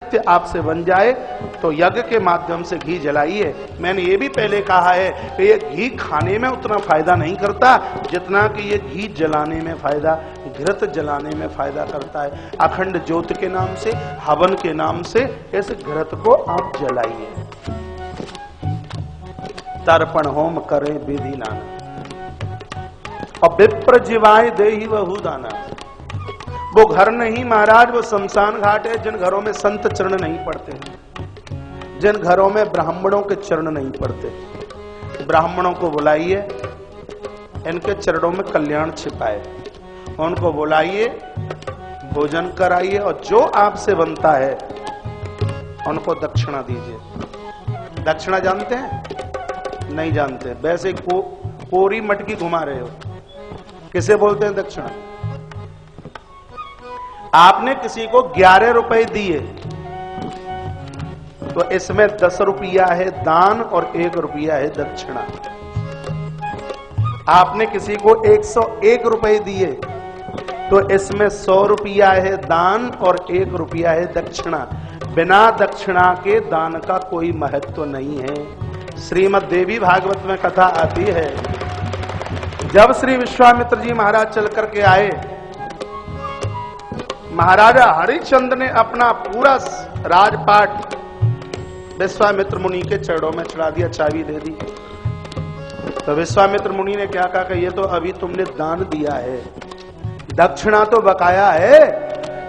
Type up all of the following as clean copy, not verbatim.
नित्य आपसे बन जाए तो यज्ञ के माध्यम से घी जलाइए। मैंने ये भी पहले कहा है कि ये घी खाने में उतना फायदा नहीं करता जितना कि ये घी जलाने में फायदा, घृत जलाने में फायदा करता है। अखंड ज्योत के नाम से, हवन के नाम से इस घृत को आप जलाइए। तर्पण होम करे विधि नाना और विप्र जीवाय देहि वहु दाना। वो घर नहीं महाराज, वो शमशान घाट है जिन घरों में संत चरण नहीं पड़ते, जिन घरों में ब्राह्मणों के चरण नहीं पड़ते। ब्राह्मणों को बुलाइए, इनके चरणों में कल्याण छिपाए, उनको बुलाइए, भोजन कराइए और जो आपसे बनता है उनको दक्षिणा दीजिए। दक्षिणा जानते हैं? नहीं जानते। वैसे कोरी मटकी घुमा रहे हो। किसे बोलते हैं दक्षिणा? आपने किसी को 11 रुपए दिए तो इसमें 10 रुपया है दान और 1 रुपया है दक्षिणा। आपने किसी को 101 रुपए दिए तो इसमें 100 रुपया है दान और 1 रुपया है दक्षिणा। बिना दक्षिणा के दान का कोई महत्व नहीं है। श्रीमद् देवी भागवत में कथा आती है, जब श्री विश्वामित्र जी महाराज चल करके आए, महाराजा हरिश्चंद्र ने अपना पूरा राजपाट विश्वामित्र मुनि के चरणों में चढ़ा दिया, चाबी दे दी। तो विश्वामित्र मुनि ने क्या कहा कि ये तो अभी तुमने दान दिया है, दक्षिणा तो बकाया है,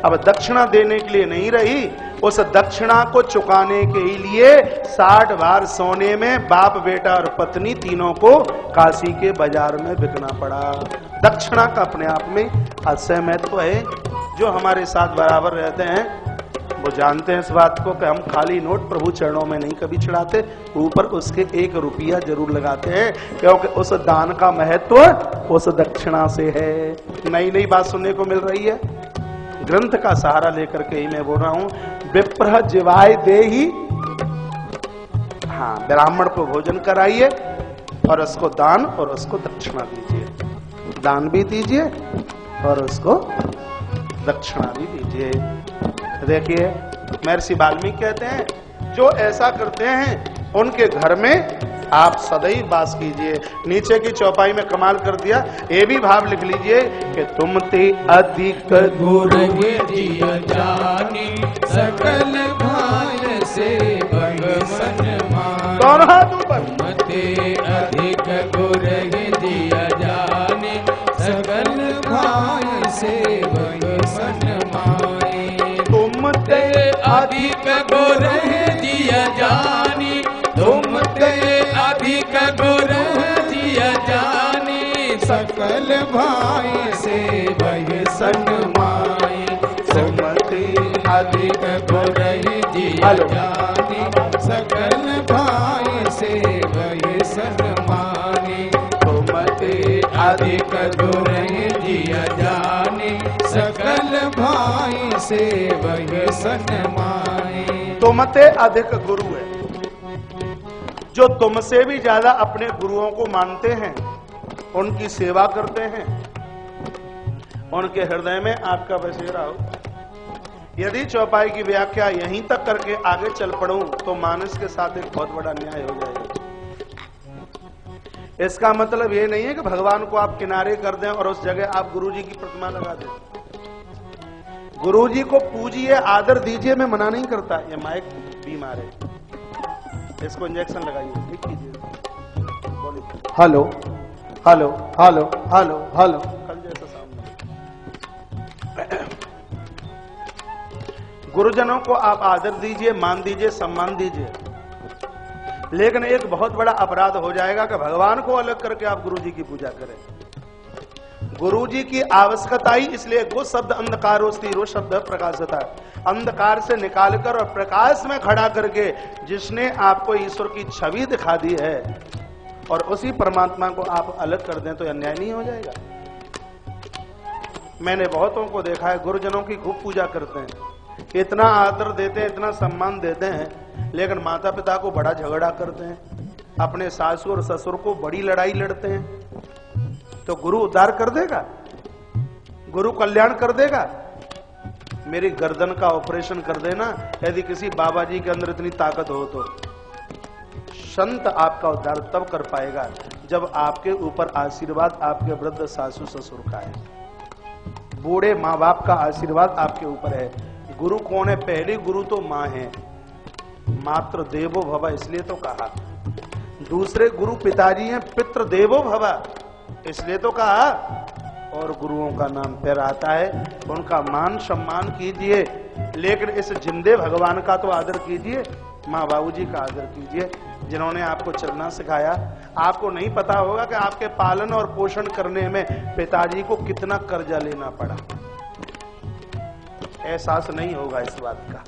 अब दक्षिणा देने के लिए नहीं रही। उस दक्षिणा को चुकाने के लिए 60 भार सोने में बाप बेटा और पत्नी तीनों को काशी के बाजार में बिकना पड़ा। दक्षिणा का अपने आप में अतिशय महत्व है। जो हमारे साथ बराबर रहते हैं वो जानते हैं इस बात को कि हम खाली नोट प्रभु चरणों में नहीं कभी चढ़ाते, ऊपर उसके 1 रुपया जरूर लगाते हैं, क्योंकि उस दान का महत्व उस दक्षिणा से है। नई नई बात सुनने को मिल रही है। ग्रंथ का सहारा लेकर के ही मैं बोल रहा हूं। विप्र जीवाय देहि, हाँ, ब्राह्मण को भोजन कराइए और उसको दान और उसको दक्षिणा दीजिए। दान भी दीजिए और उसको दक्षिणा भी दीजिए। देखिए महर्षि वाल्मीकि कहते हैं जो ऐसा करते हैं उनके घर में आप सदैव वास कीजिए। नीचे की चौपाई में कमाल कर दिया, ये भी भाव लिख लीजिए कि तुम ते अधिक गुर दिया जानी सकल भाय से भगवन मान। दोनों हाथ ऊपर। तुम ते अधिक गुर दिया जानी सकल भाय से भगवन माने। तुम ते अधिक गुर दिया जानी, तुम ते अधिक गुर दिया जानी सकल भाई से भय सन्माई। सुमति अधिक गुर दिया जानी सकल भाई से भय सन्मानी। सुमति अधिक गुर दिया जानी सकल भाई से भय सन्मानी। तुमते अधिक गुरु है, जो तुमसे भी ज्यादा अपने गुरुओं को मानते हैं, उनकी सेवा करते हैं, उनके हृदय में आपका बसेरा हो। यदि चौपाई की व्याख्या यहीं तक करके आगे चल पड़ूं तो मानस के साथ एक बहुत बड़ा अन्याय हो जाएगा। इसका मतलब ये नहीं है कि भगवान को आप किनारे कर दें और उस जगह आप गुरुजी की प्रतिमा लगा दें। गुरुजी को पूजिए, आदर दीजिए, मैं मना नहीं करता। ये माइक बीमार है, इसको इंजेक्शन लगाइए, ठीक कीजिए। Hello hello hello hello hello, कल जैसा सामने। गुरुजनों को आप आदर दीजिए, मान दीजिए, सम्मान दीजिए, लेकिन एक बहुत बड़ा अपराध हो जाएगा कि भगवान को अलग करके आप गुरुजी की पूजा करें। गुरुजी की आवश्यकता ही इसलिए, गो शब्द अंधकारोस्ति, रो शब्द प्रकाशता, अंधकार से निकालकर और प्रकाश में खड़ा करके जिसने आपको ईश्वर की छवि दिखा दी है और उसी परमात्मा को आप अलग कर दें तो अन्याय नहीं हो जाएगा। मैंने बहुतों को देखा है, गुरुजनों की खूब पूजा करते हैं, इतना आदर देते हैं, इतना सम्मान देते हैं, लेकिन माता पिता को बड़ा झगड़ा करते हैं, अपने सासू और ससुर को बड़ी लड़ाई लड़ते हैं। तो गुरु उद्धार कर देगा? गुरु कल्याण कर देगा? मेरी गर्दन का ऑपरेशन कर देना, यदि किसी बाबा जी के अंदर इतनी ताकत हो तो। संत आपका उद्धार तब कर पाएगा जब आपके ऊपर आशीर्वाद आपके वृद्ध सासू ससुर का है, बूढ़े माँ बाप का आशीर्वाद आपके ऊपर है। गुरु कौन है? पहली गुरु तो माँ है, मातृ देवो भव इसलिए तो कहा। दूसरे गुरु पिताजी हैं, पितृ देवो भव इसलिए तो कहा। और गुरुओं का नाम फिर आता है, उनका मान सम्मान कीजिए, लेकिन इस जिंदे भगवान का तो आदर कीजिए, माँ बाबू जी का आदर कीजिए जिन्होंने आपको चलना सिखाया। आपको नहीं पता होगा कि आपके पालन और पोषण करने में पिताजी को कितना कर्जा लेना पड़ा, एहसास नहीं होगा इस बात का,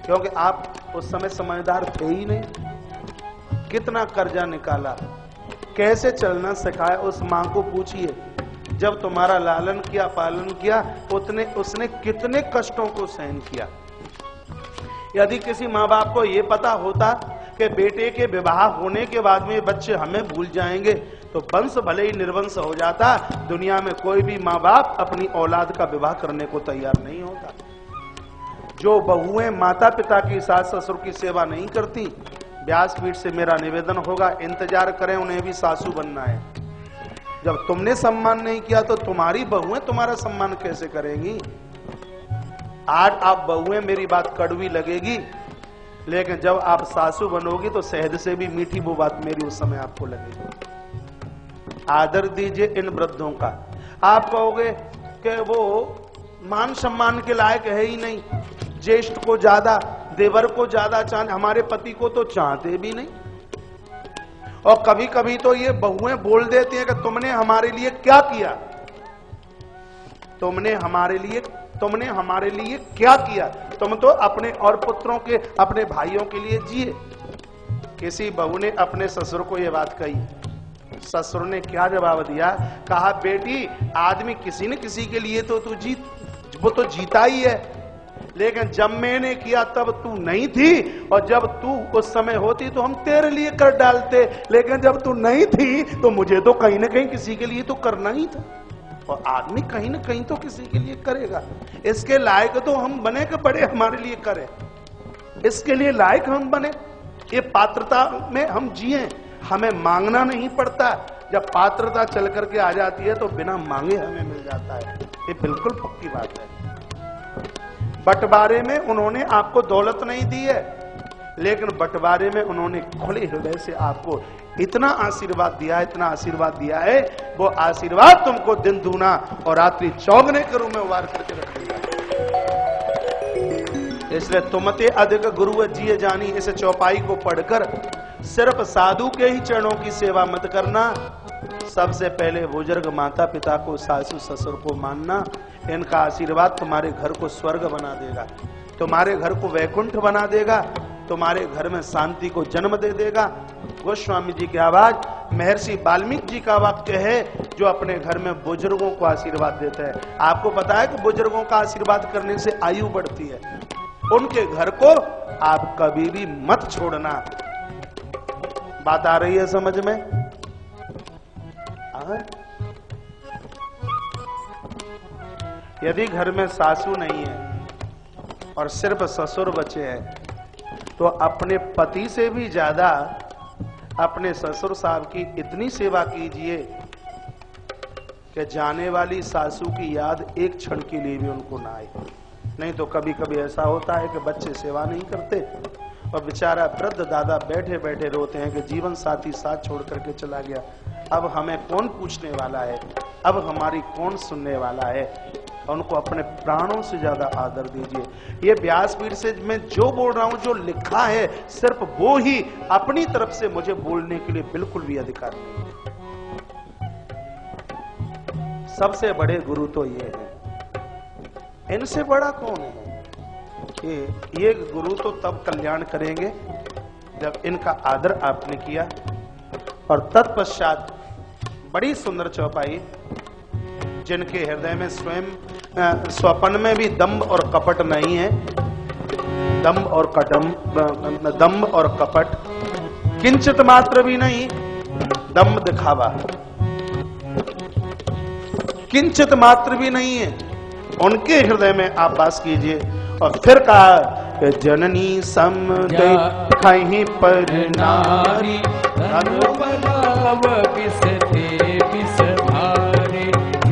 क्योंकि आप उस समय समझदार थे ही नहीं। कितना कर्जा निकाला, कैसे चलना सिखाया, उस मां को पूछिए। जब तुम्हारा लालन किया, पालन किया, उसने कितने कष्टों को सहन किया। यदि किसी माँ बाप को यह पता होता कि बेटे के विवाह होने के बाद में बच्चे हमें भूल जाएंगे, तो वंश भले ही निर्वंश हो जाता। दुनिया में कोई भी माँ बाप अपनी औलाद का विवाह करने को तैयार नहीं होता। जो बहुएं माता पिता की, सास ससुर की सेवा नहीं करती, व्यासपीठ से मेरा निवेदन होगा, इंतजार करें, उन्हें भी सासू बनना है। जब तुमने सम्मान नहीं किया तो तुम्हारी बहुएं तुम्हारा सम्मान कैसे करेंगी? आज आप बहुएं, मेरी बात कड़वी लगेगी, लेकिन जब आप सासू बनोगी तो शहद से भी मीठी वो बात मेरी उस समय आपको लगेगी। आदर दीजिए इन वृद्धों का। आप कहोगे कि वो मान सम्मान के लायक है ही नहीं, ज्येष्ठ को ज्यादा, देवर को ज्यादा चाहते, हमारे पति को तो चाहते भी नहीं। और कभी कभी तो ये बहुएं बोल देती हैं कि तुमने हमारे लिए क्या किया, तुमने हमारे लिए क्या किया, तुम तो अपने और पुत्रों के, अपने भाइयों के लिए जिए। किसी बहू ने अपने ससुर को यह बात कही, ससुर ने क्या जवाब दिया? कहा, बेटी आदमी किसी न किसी के लिए तो वो तो जीता ही है, लेकिन जब मैंने किया तब तू नहीं थी, और जब तू उस समय होती तो हम तेरे लिए कर डालते, लेकिन जब तू नहीं थी तो मुझे तो कहीं ना कहीं किसी के लिए तो करना ही था। और आदमी कहीं ना कहीं तो किसी के लिए करेगा। इसके लायक तो हम बने कि बड़े हमारे लिए करें, इसके लिए लायक हम बने, ये पात्रता में हम जिए, हमें मांगना नहीं पड़ता। जब पात्रता चल करके आ जाती है तो बिना मांगे हमें मिल जाता है, ये बिल्कुल पक्की बात है। बंटवारे में उन्होंने आपको दौलत नहीं दी है, लेकिन बंटवारे में उन्होंने खुले हृदय से आपको इतना आशीर्वाद दिया है, इतना आशीर्वाद दिया है, वो आशीर्वाद तुमको दिन दूना और रात्रि चौगने के रूप में उबार करके रखेगा। इसलिए तुमते अधिक गुरु जिये जानी, इस चौपाई को पढ़कर सिर्फ साधु के ही चरणों की सेवा मत करना। सबसे पहले बुजुर्ग माता पिता को, सासू ससुर को मानना। इनका आशीर्वाद तुम्हारे घर को स्वर्ग बना देगा, तुम्हारे घर को वैकुंठ बना देगा, तुम्हारे घर में शांति को जन्म दे देगा। गोस्वामी जी की आवाज, महर्षि वाल्मीकि जी का वाक्य है, जो अपने घर में बुजुर्गों को आशीर्वाद देते हैं। आपको पता है कि बुजुर्गों का आशीर्वाद करने से आयु बढ़ती है। उनके घर को आप कभी भी मत छोड़ना। बात आ रही है समझ में? यदि घर में सासू नहीं है और सिर्फ ससुर बचे हैं, तो अपने पति से भी ज्यादा अपने ससुर साहब की इतनी सेवा कीजिए कि जाने वाली सासू की याद एक क्षण के लिए भी उनको ना आए। नहीं तो कभी कभी ऐसा होता है कि बच्चे सेवा नहीं करते और बेचारा वृद्ध दादा बैठे बैठे रोते हैं कि जीवन साथी साथ छोड़ करके चला गया, अब हमें कौन पूछने वाला है, अब हमारी कौन सुनने वाला है। उनको अपने प्राणों से ज्यादा आदर दीजिए। ये व्यासपीठ से मैं जो बोल रहा हूं, जो लिखा है, सिर्फ वो ही, अपनी तरफ से मुझे बोलने के लिए बिल्कुल भी अधिकार नहीं है। सबसे बड़े गुरु तो ये है, इनसे बड़ा कौन है? ये गुरु तो तब कल्याण करेंगे जब इनका आदर आपने किया। और तत्पश्चात बड़ी सुंदर चौपाई, जिनके हृदय में स्वयं स्वपन में भी दंभ और कपट नहीं है, दंभ और कपट किंचित मात्र भी नहीं, दंभ दिखावा किंचित मात्र भी नहीं है, उनके हृदय में आप वास कीजिए। और फिर कहा कि जननी सम कहीं पर नारी धन बनाव बिसते बिस भारे,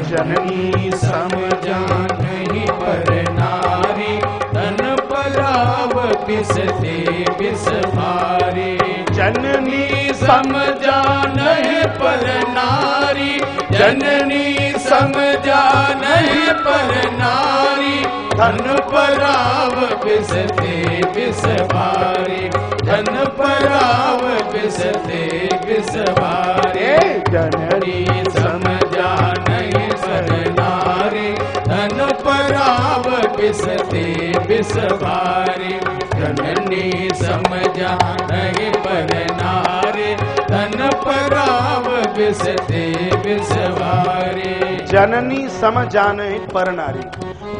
जननी सम जानहि पर नारी धन बनाव बिसते बिस भारे, जननी सम जानहि पर नारी, जननी सम जानहि पर नारी धन पराव बिसते बिस भारे, धन पराव बिसते बिस भारे, जननी सम जानहि पर नारी धन पराव बिसते बिस भारे, जननी सम जानहि पर नारी धन पराव बिसते बिस भारे। जननी सम जानहि पर नारी,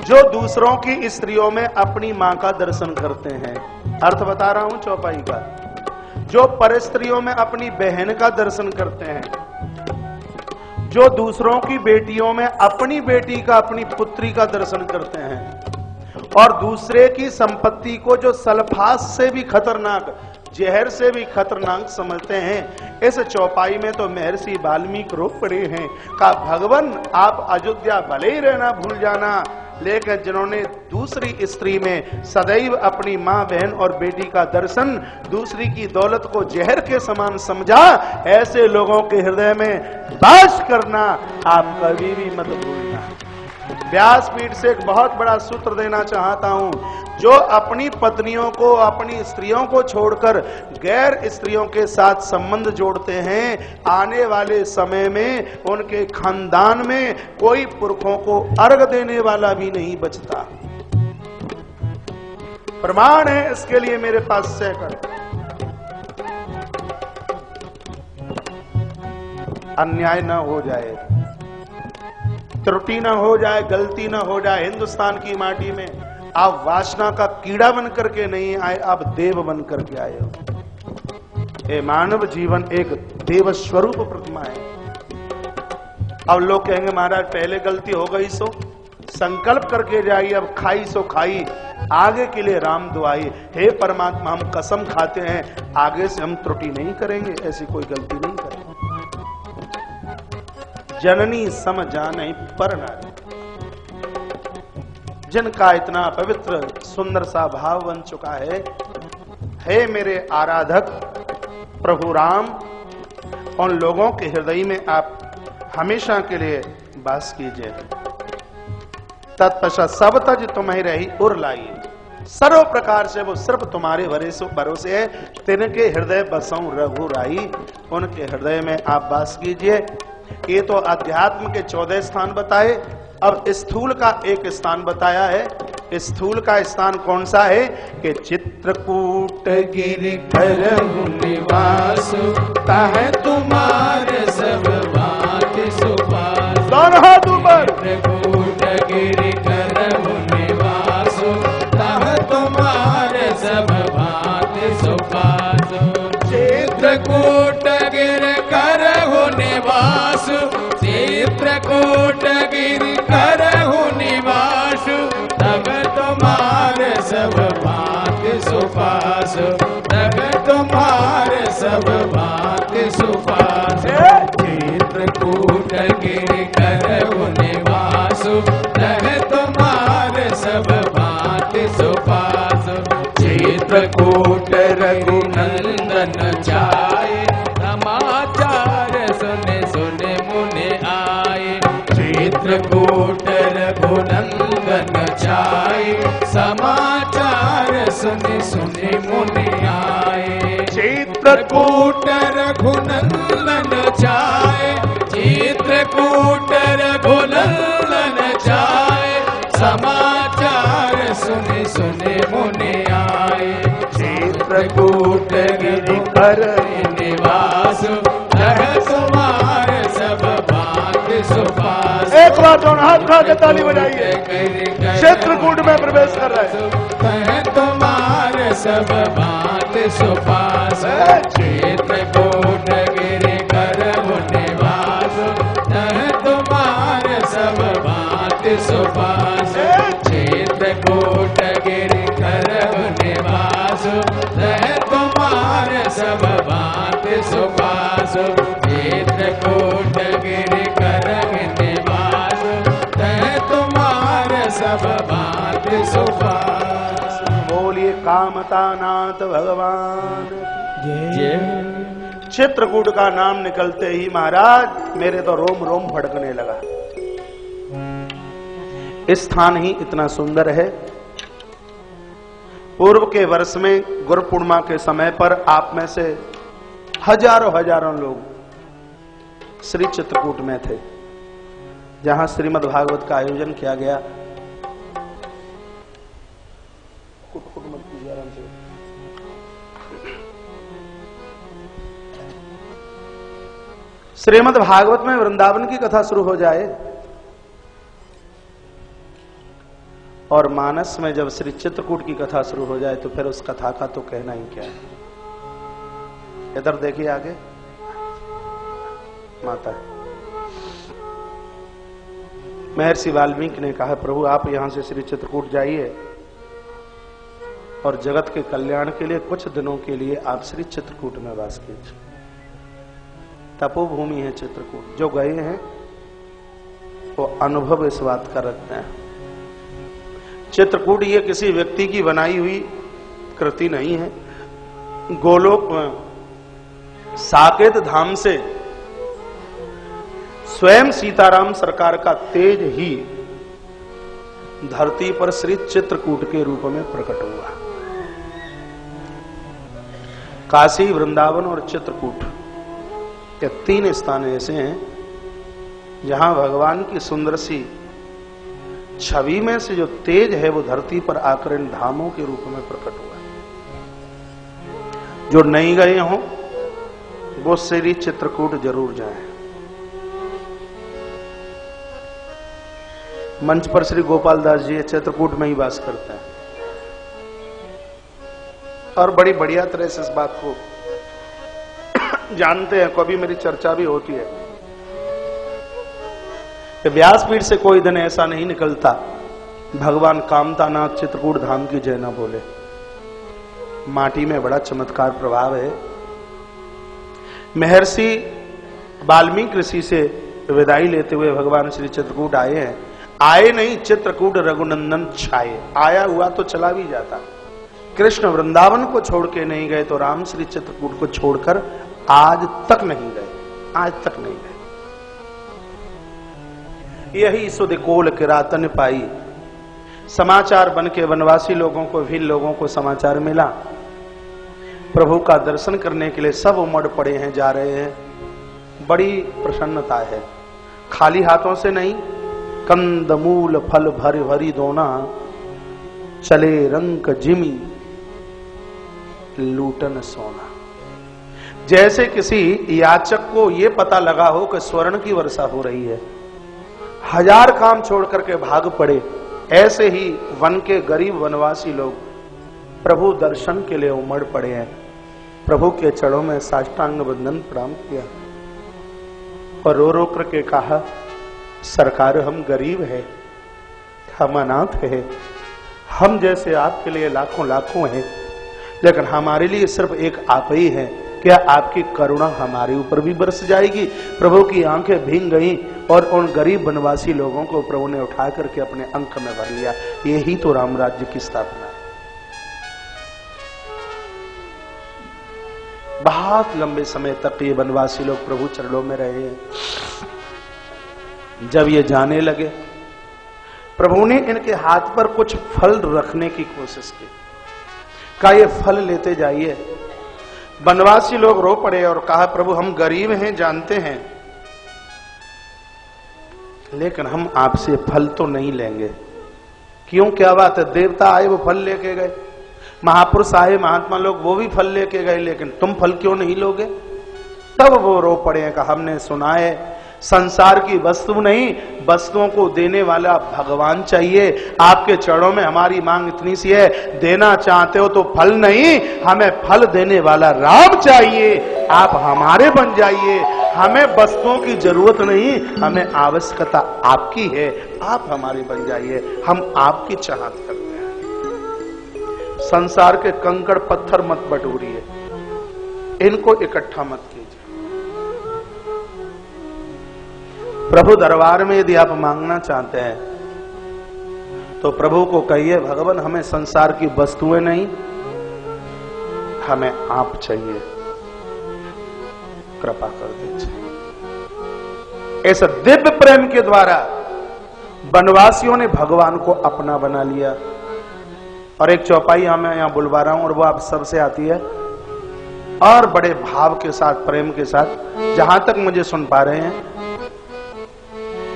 जो दूसरों की स्त्रियों में अपनी मां का दर्शन करते हैं। अर्थ बता रहा हूं चौपाई का। जो पर स्त्रियों में अपनी बहन का दर्शन करते हैं, जो दूसरों की बेटियों में अपनी बेटी का, अपनी पुत्री का दर्शन करते हैं, और दूसरे की संपत्ति को जो सल्फास से भी खतरनाक, जहर से भी खतरनाक समझते हैं, इस चौपाई में तो महर्षि वाल्मीकि रो पड़े हैं। का भगवान आप अयोध्या भले ही रहना भूल जाना, लेकिन जिन्होंने दूसरी स्त्री में सदैव अपनी मां, बहन और बेटी का दर्शन, दूसरी की दौलत को जहर के समान समझा, ऐसे लोगों के हृदय में वास करना आप कभी भी मत भूलना। व्यासपीठ से एक बहुत बड़ा सूत्र देना चाहता हूं। जो अपनी पत्नियों को, अपनी स्त्रियों को छोड़कर गैर स्त्रियों के साथ संबंध जोड़ते हैं, आने वाले समय में उनके खानदान में कोई पुरखों को अर्घ देने वाला भी नहीं बचता। प्रमाण है इसके लिए मेरे पास सैकड़। अन्याय न हो जाए, त्रुटि न हो जाए, गलती न हो जाए। हिंदुस्तान की माटी में आप वासना का कीड़ा बन करके नहीं आए, आप देव बन करके आए हो। ये मानव जीवन एक देव स्वरूप प्रतिमा है। अब लोग कहेंगे महाराज पहले गलती हो गई सो संकल्प करके जाइए, अब खाई सो खाई, आगे के लिए राम दुआई। हे परमात्मा, हम कसम खाते हैं आगे से हम त्रुटि नहीं करेंगे, ऐसी कोई गलती नहीं करेंगे। जननी सम जानहि पर नारी, जिनका इतना पवित्र सुंदर सा भाव बन चुका है। हे मेरे आराधक प्रभु राम, उन लोगों के हृदय में आप हमेशा के लिए वास कीजिए। तत्पश्चात सब तज तुम्हें रही उर लाई, सर्व प्रकार से वो सिर्फ तुम्हारे भरोसे है। तिनके हृदय बसऊं रघुराई, उनके हृदय में आप वास कीजिए। ये तो अध्यात्म के 14 स्थान बताए, अब स्थूल का एक स्थान बताया है। स्थूल का स्थान कौन सा है कि चित्रकूट गिरिधर निवास, ताहे तुम्हारे सब बात सुपास। दोनों हाथ ऊपर। चित्रकूट गिरिधर निवास, ताहे तुम्हारे सब बात सुपास। चित्रकूट गिरिधर निवास, चित्रकूट गिरिधर निवास, तब तुम्हारे सब बात सुपास, तब तुम्हारे सब बात सुपास। चित्रकूट गिरिधर निवास, तब तुम्हारे सब बात सुपास। चित्रकूट रघुनंदन जाए, समाचार सुने सुने मुने आए। चित्रकूट रघुनंदन जाए, समाचार सुने सुने मुने आए। चित्रकूट रघुनंदन जाए, चित्रकूट रघुनंदन जाए, समाचार सुने सुने मुने आए। चित्रकूट गिरिधर निवास, तुम्हारे सब बात सुपास। एक बार दोनों हाथ उठा के ताली बजाइए। चित्रकूट में प्रवेश कर रहे हैं। तुम्हारे सब बात सुपास। चित्रकूट गिरिधर निवास, तुम्हारे सब बात सुपास। चित्रकूट गिरिकर निवासु रह तुम्हारे सब बात सुपासु चित्रकूट गिरिकर निवासु रह तुम्हारे सब बात सुपासु। बोलिए कामता नाथ भगवान जय। चित्रकूट का नाम निकलते ही महाराज मेरे तो रोम रोम फड़कने लगा। इस स्थान ही इतना सुंदर है। पूर्व के वर्ष में गुरु पूर्णिमा के समय पर आप में से हजारों हजारों लोग श्री चित्रकूट में थे, जहां श्रीमद् भागवत का आयोजन किया गया। श्रीमद् भागवत में वृंदावन की कथा शुरू हो जाए और मानस में जब श्री चित्रकूट की कथा शुरू हो जाए तो फिर उस कथा का तो कहना ही क्या है। इधर देखिए आगे माता। महर्षि वाल्मीकि ने कहा प्रभु आप यहां से श्री चित्रकूट जाइए और जगत के कल्याण के लिए कुछ दिनों के लिए आप श्री चित्रकूट में वास कीजिए। तपोभूमि है चित्रकूट। जो गए हैं वो अनुभव इस बात का रखते हैं। चित्रकूट ये किसी व्यक्ति की बनाई हुई कृति नहीं है। गोलोक साकेत धाम से स्वयं सीताराम सरकार का तेज ही धरती पर श्री चित्रकूट के रूप में प्रकट हुआ। काशी, वृंदावन और चित्रकूट ये तीन स्थान ऐसे हैं जहां भगवान की सुंदर सी छवि में से जो तेज है वो धरती पर आकर इन धामों के रूप में प्रकट हुआ। जो नहीं गए हों वो श्री चित्रकूट जरूर जाएं। मंच पर श्री गोपाल दास जी चित्रकूट में ही वास करते हैं और बड़ी बढ़िया तरह से इस बात को जानते हैं। कभी मेरी चर्चा भी होती है कि व्यासपीठ से कोई दिन ऐसा नहीं निकलता भगवान कामतानाथ चित्रकूट धाम की जय न बोले। माटी में बड़ा चमत्कार प्रभाव है। महर्षि वाल्मीकि ऋषि से विदाई लेते हुए भगवान श्री चित्रकूट आए हैं। आए नहीं, चित्रकूट रघुनंदन छाए। आया हुआ तो चला भी जाता। कृष्ण वृंदावन को छोड़ के नहीं गए तो राम श्री चित्रकूट को छोड़कर आज तक नहीं गए। आज तक नहीं गए। यही सुध कोल किरातन पाई। समाचार बन के वनवासी लोगों को, भी लोगों को समाचार मिला प्रभु का दर्शन करने के लिए सब उमड़ पड़े हैं, जा रहे हैं। बड़ी प्रसन्नता है। खाली हाथों से नहीं, कंदमूल फल भर भरी दोना, चले रंक जिमी लूटन सोना। जैसे किसी याचक को यह पता लगा हो कि स्वर्ण की वर्षा हो रही है, हजार काम छोड़ करके भाग पड़े, ऐसे ही वन के गरीब वनवासी लोग प्रभु दर्शन के लिए उमड़ पड़े हैं। प्रभु के चरणों में साष्टांग वंदन प्रणाम किया और रो रो करके कहा सरकार हम गरीब हैं, हम अनाथ हैं, हम जैसे आपके लिए लाखों लाखों हैं, लेकिन हमारे लिए सिर्फ एक आप ही हैं। क्या आपकी करुणा हमारे ऊपर भी बरस जाएगी? प्रभु की आंखें भींग गईं और उन गरीब वनवासी लोगों को प्रभु ने उठा करके अपने अंक में भर लिया। यही तो राम राज्य की स्थापना है। बहुत लंबे समय तक ये वनवासी लोग प्रभु चरणों में रहे। जब ये जाने लगे, प्रभु ने इनके हाथ पर कुछ फल रखने की कोशिश की। कहा ये फल लेते जाइए। वनवासी लोग रो पड़े और कहा प्रभु हम गरीब हैं, जानते हैं, लेकिन हम आपसे फल तो नहीं लेंगे। क्यों, क्या बात है? देवता आए वो फल लेके गए, महापुरुष आए महात्मा लोग वो भी फल लेके गए, लेकिन तुम फल क्यों नहीं लोगे? तब वो रो पड़े हैं। कहा हमने सुना है संसार की वस्तु नहीं, वस्तुओं को देने वाला भगवान चाहिए। आपके चरणों में हमारी मांग इतनी सी है, देना चाहते हो तो फल नहीं, हमें फल देने वाला राम चाहिए। आप हमारे बन जाइए। हमें वस्तुओं की जरूरत नहीं, हमें आवश्यकता आपकी है। आप हमारे बन जाइए, हम आपकी चाहत करते हैं। संसार के कंकड़ पत्थर मत बटोरिए, इनको इकट्ठा मत कीजिए। प्रभु दरबार में यदि आप मांगना चाहते हैं तो प्रभु को कहिए, भगवान हमें संसार की वस्तुएं नहीं, हमें आप चाहिए, कृपा कर दीजिए। ऐसा दिव्य प्रेम के द्वारा वनवासियों ने भगवान को अपना बना लिया। और एक चौपाई मैं यहां बुलवा रहा हूं और वो आप सबसे आती है, और बड़े भाव के साथ, प्रेम के साथ, जहां तक मुझे सुन पा रहे हैं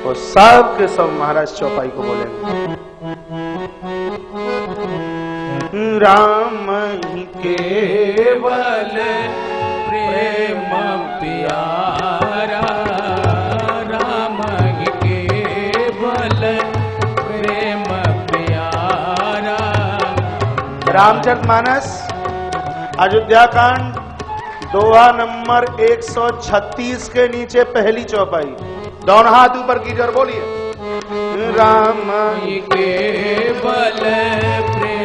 वो सब के सब महाराज चौपाई को बोलेंगे। राम ही केवल प्रेम प्यारा, राम ही केवल प्रेम प्यारा। रामचरितमानस अयोध्या कांड दोहा नंबर 136 के नीचे पहली चौपाई, दोनों हाथ ऊपर कीजिए और बोलिए, राम ही केवल प्रेम